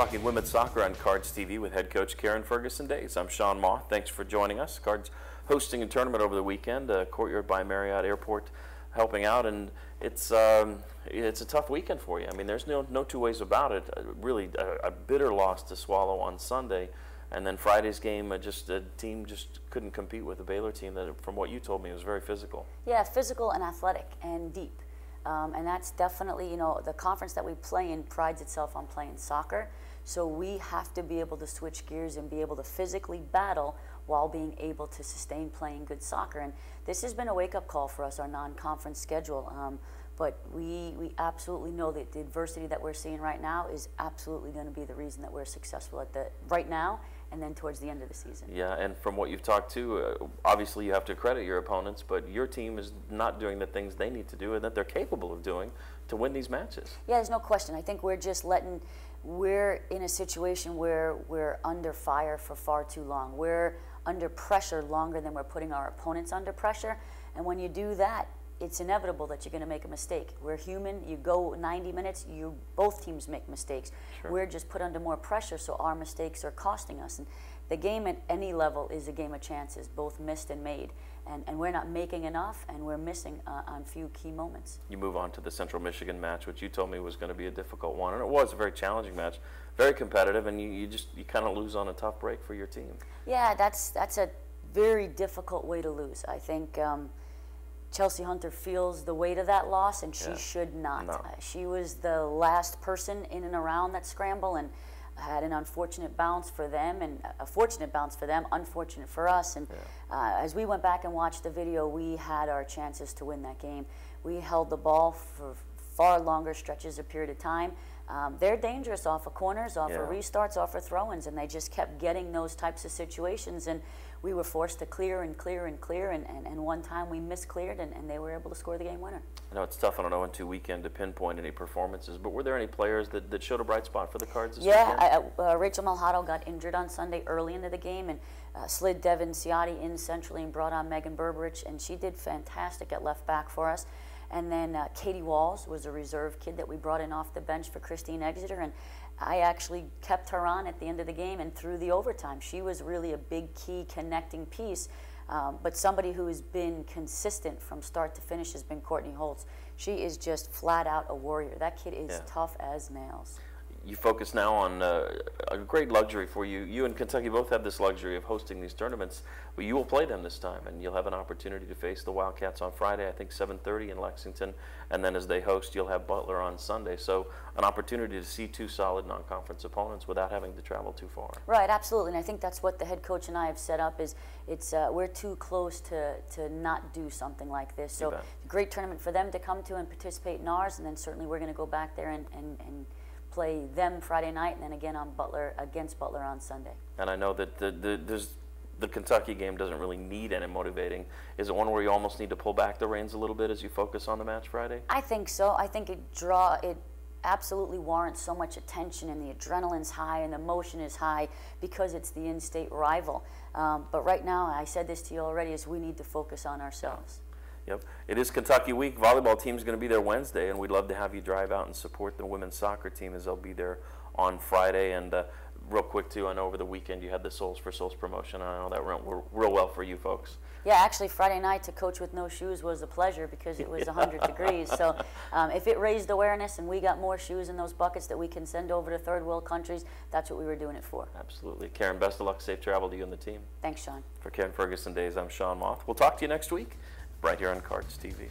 talking women's soccer on Cards TV with head coach Karen Ferguson-Dayes. I'm Sean Moth. Thanks for joining us. Cards hosting a tournament over the weekend, Courtyard by Marriott Airport helping out, and it's a tough weekend for you. I mean, there's no two ways about it. Really, a bitter loss to swallow on Sunday, and then Friday's game, the team just couldn't compete with the Baylor team that, from what you told me, was very physical. Yeah, physical and athletic and deep. And that's definitely, you know, the conference that we play in prides itself on playing soccer. So we have to be able to switch gears and be able to physically battle while being able to sustain playing good soccer. And this has been a wake-up call for us, our non-conference schedule. But we absolutely know that the adversity that we're seeing right now is absolutely going to be the reason that we're successful right now and then towards the end of the season. Yeah, and from what you've talked to, obviously you have to credit your opponents, but your team is not doing the things they need to do and that they're capable of doing to win these matches. Yeah, there's no question. I think we're in a situation where we're under fire for far too long. We're under pressure longer than we're putting our opponents under pressure, and when you do that, it's inevitable that you're going to make a mistake. We're human. You go 90 minutes, both teams make mistakes. Sure. We're just put under more pressure, so our mistakes are costing us. And the game at any level is a game of chances, both missed and made. And we're not making enough, and we're missing on few key moments. You move on to the Central Michigan match, which you told me was going to be a difficult one, and it was a very challenging match, very competitive, and you kind of lose on a tough break for your team. Yeah, that's a very difficult way to lose. I think Chelsea Hunter feels the weight of that loss, and she should not. No. She was the last person in and around that scramble, and had an unfortunate bounce for them, and a fortunate bounce for them, unfortunate for us. And as we went back and watched the video, we had our chances to win that game. We held the ball for far longer stretches of period of time. They're dangerous off of corners, off of restarts, off of throw-ins, and they just kept getting those types of situations, and we were forced to clear and clear and clear, and one time we miscleared, and they were able to score the game winner. I know it's tough on an 0-2 weekend to pinpoint any performances, but were there any players that showed a bright spot for the Cards this weekend? Yeah, Rachel Malhado got injured on Sunday early into the game, and slid Devin Ciotti in centrally and brought on Megan Berberich, and she did fantastic at left back for us. And then Katie Walls was a reserve kid that we brought in off the bench for Christine Exeter, and I actually kept her on at the end of the game and through the overtime. She was really a big key connecting piece, but somebody who has been consistent from start to finish has been Courtney Holtz. She is just flat out a warrior. That kid is tough as nails. You focus now on a great luxury for you. You and Kentucky both have this luxury of hosting these tournaments, but you will play them this time, and you'll have an opportunity to face the Wildcats on Friday, I think 7:30 in Lexington, and then as they host, you'll have Butler on Sunday. So an opportunity to see two solid non-conference opponents without having to travel too far. Right, absolutely, and I think that's what the head coach and I have set up. Is we're too close to not do something like this. So great tournament for them to come to and participate in ours, and then certainly we're going to go back there and play them Friday night, and then again against Butler on Sunday. And I know that the Kentucky game doesn't really need any motivating. Is it one where you almost need to pull back the reins a little bit as you focus on the match Friday? I think so. I think it absolutely warrants so much attention, and the adrenaline's high and the emotion is high because it's the in-state rival. But right now, I said this to you already, is we need to focus on ourselves. Yep. It is Kentucky week. Volleyball team's going to be there Wednesday, and we'd love to have you drive out and support the women's soccer team as they'll be there on Friday. And real quick, too, I know over the weekend you had the Souls for Souls promotion. I know that went real well for you folks. Yeah, actually, Friday night to coach with no shoes was a pleasure because it was 100 degrees. So if it raised awareness and we got more shoes in those buckets that we can send over to third world countries, that's what we were doing it for. Absolutely. Karen, best of luck. Safe travel to you and the team. Thanks, Sean. For Karen Ferguson-Dayes, I'm Sean Moth. We'll talk to you next week right here on Cards TV.